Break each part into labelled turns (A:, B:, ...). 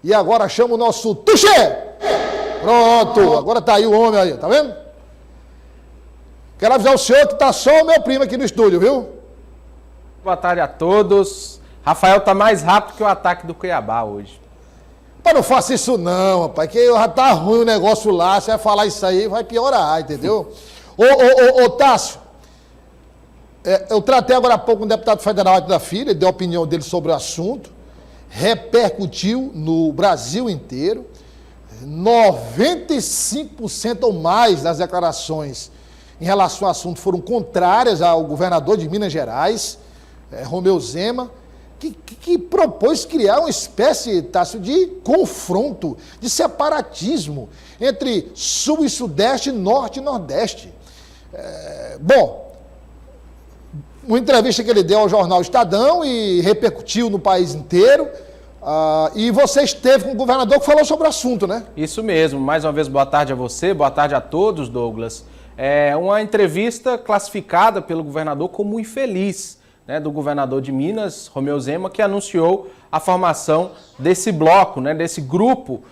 A: E agora chama o nosso Tuxê! Pronto, agora tá aí o homem aí, tá vendo? Quero avisar o senhor que tá só o meu primo aqui no estúdio, viu?
B: Boa tarde a todos. Rafael tá mais rápido que o ataque do Cuiabá hoje.
A: Mas não faça isso não, rapaz, que já tá ruim o negócio lá, você vai falar isso aí, vai piorar, entendeu? Ô, Tássio, eu tratei agora há pouco com um deputado federal da Filha, ele deu a opinião dele sobre o assunto, repercutiu no Brasil inteiro, 95% ou mais das declarações em relação ao assunto foram contrárias ao governador de Minas Gerais, Romeu Zema, que propôs criar uma espécie, Tássio, de confronto, de separatismo entre Sul e Sudeste, Norte e Nordeste. Bom, uma entrevista que ele deu ao jornal Estadão e repercutiu no país inteiro, e você esteve com o governador que falou sobre o assunto, né?
B: Isso mesmo. Mais uma vez, boa tarde a você, boa tarde a todos, Douglas. É uma entrevista classificada pelo governador como infeliz, né, do governador de Minas, Romeu Zema, que anunciou a formação desse bloco, né, desse grupo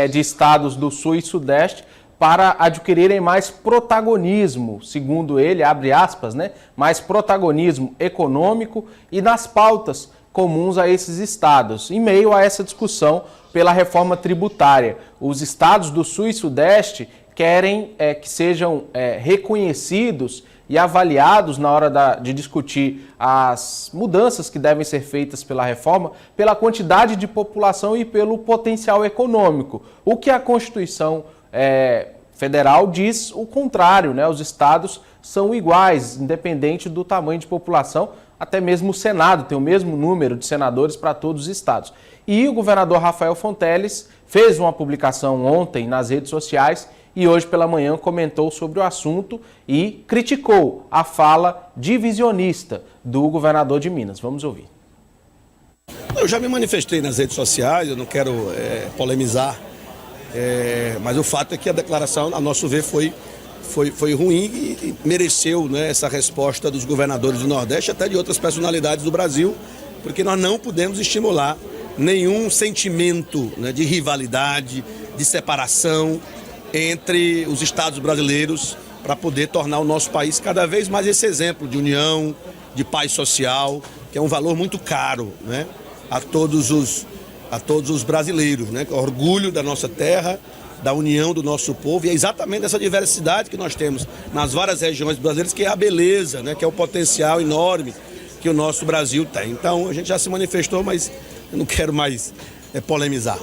B: de estados do Sul e Sudeste para adquirirem mais protagonismo, segundo ele, abre aspas, né, mais protagonismo econômico e nas pautas comuns a esses estados, em meio a essa discussão pela reforma tributária. Os estados do Sul e Sudeste querem que sejam reconhecidos e avaliados na hora de discutir as mudanças que devem ser feitas pela reforma, pela quantidade de população e pelo potencial econômico. O que a Constituição Federal diz o contrário, né? Os estados são iguais, independente do tamanho de população, até mesmo o Senado tem o mesmo número de senadores para todos os estados. E o governador Rafael Fonteles fez uma publicação ontem nas redes sociais e hoje pela manhã comentou sobre o assunto e criticou a fala divisionista do governador de Minas. Vamos ouvir.
C: Eu já me manifestei nas redes sociais, eu não quero polemizar, mas o fato é que a declaração, a nosso ver, foi ruim e mereceu, né, essa resposta dos governadores do Nordeste, até de outras personalidades do Brasil, porque nós não podemos estimular nenhum sentimento, né, de rivalidade, de separação entre os estados brasileiros para poder tornar o nosso país cada vez mais esse exemplo de união, de paz social, que é um valor muito caro, né, a todos os brasileiros, né, que é o orgulho da nossa terra, da união do nosso povo, e é exatamente essa diversidade que nós temos nas várias regiões brasileiras, que é a beleza, né, que é o potencial enorme que o nosso Brasil tem. Então a gente já se manifestou, mas eu não quero mais polemizar.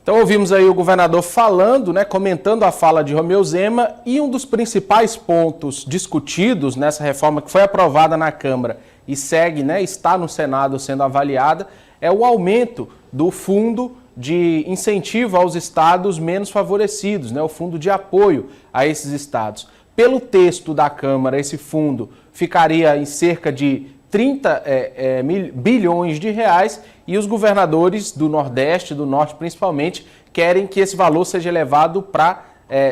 B: Então ouvimos aí o governador falando, né, comentando a fala de Romeu Zema, e um dos principais pontos discutidos nessa reforma que foi aprovada na Câmara e segue, né, está no Senado sendo avaliada, é o aumento do fundo de incentivo aos estados menos favorecidos, né, o fundo de apoio a esses estados. Pelo texto da Câmara, esse fundo ficaria em cerca de 30 bilhões de reais, e os governadores do Nordeste, do Norte principalmente, querem que esse valor seja elevado para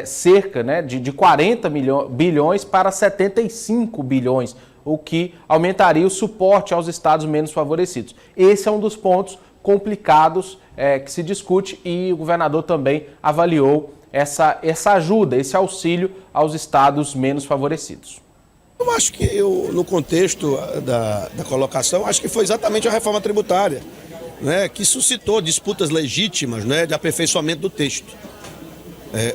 B: cerca, né, de 40 bilhões para 75 bilhões, o que aumentaria o suporte aos estados menos favorecidos. Esse é um dos pontos complicados que se discute, e o governador também avaliou essa ajuda, esse auxílio aos estados menos favorecidos.
C: Eu acho que no contexto da colocação, acho que foi exatamente a reforma tributária, né, que suscitou disputas legítimas, né, de aperfeiçoamento do texto.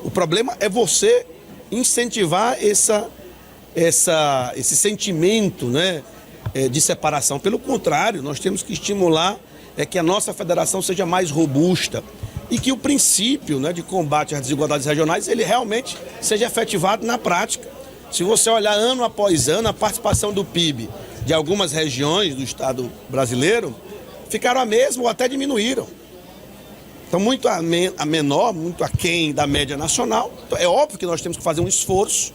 C: O problema é você incentivar esse sentimento, né, de separação. Pelo contrário, nós temos que estimular que a nossa federação seja mais robusta e que o princípio, né, de combate às desigualdades regionais, ele realmente seja efetivado na prática. Se você olhar ano após ano, a participação do PIB de algumas regiões do estado brasileiro ficaram a mesma ou até diminuíram. Então, muito a menor, muito aquém da média nacional. Então, é óbvio que nós temos que fazer um esforço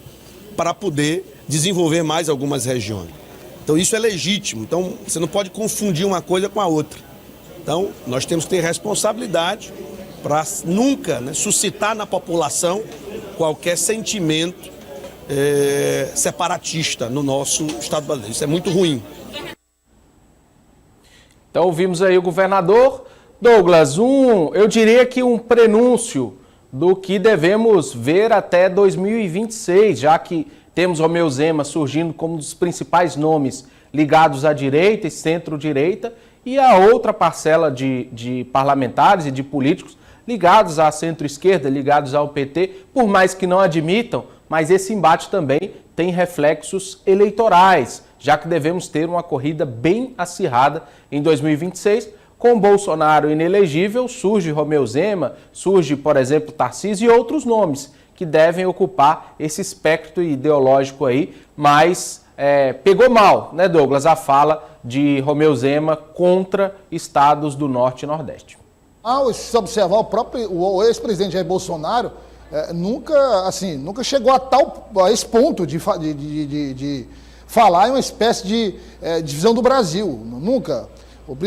C: para poder desenvolver mais algumas regiões. Então, isso é legítimo. Então, você não pode confundir uma coisa com a outra. Então, nós temos que ter responsabilidade para nunca, né, suscitar na população qualquer sentimento separatista no nosso estado brasileiro. Isso é muito ruim.
B: Então ouvimos aí o governador Douglas, eu diria que um prenúncio do que devemos ver até 2026, já que temos Romeu Zema surgindo como um dos principais nomes ligados à direita e centro-direita, e a outra parcela de parlamentares e de políticos ligados à centro-esquerda, ligados ao PT, por mais que não admitam, mas esse embate também tem reflexos eleitorais, já que devemos ter uma corrida bem acirrada em 2026. Com Bolsonaro inelegível, surge Romeu Zema, surge, por exemplo, Tarcísio e outros nomes que devem ocupar esse espectro ideológico aí, mas pegou mal, né, Douglas, a fala de Romeu Zema contra estados do Norte e Nordeste.
A: Se observar, o ex-presidente Jair Bolsonaro nunca chegou a esse ponto de falar em uma espécie de divisão do Brasil. Nunca. O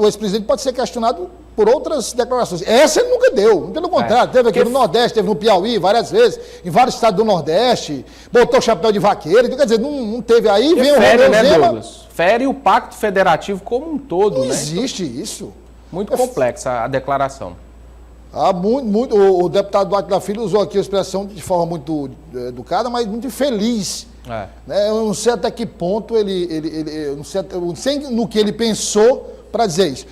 A: ex-presidente pode ser questionado por outras declarações. Essa ele nunca deu. Pelo contrário, teve aqui no Nordeste, teve no Piauí várias vezes, em vários estados do Nordeste, botou o chapéu de vaqueiro. Então, quer dizer, não teve aí, vem o Romeu Zema.
B: Douglas? Fere o pacto federativo como um todo,
A: não
B: né?
A: Existe isso.
B: Muito complexa a declaração.
A: O deputado Duarte da Filho usou aqui a expressão de forma muito educada, mas muito infeliz. Né? Eu não sei até que ponto eu não sei no que ele pensou para dizer isso.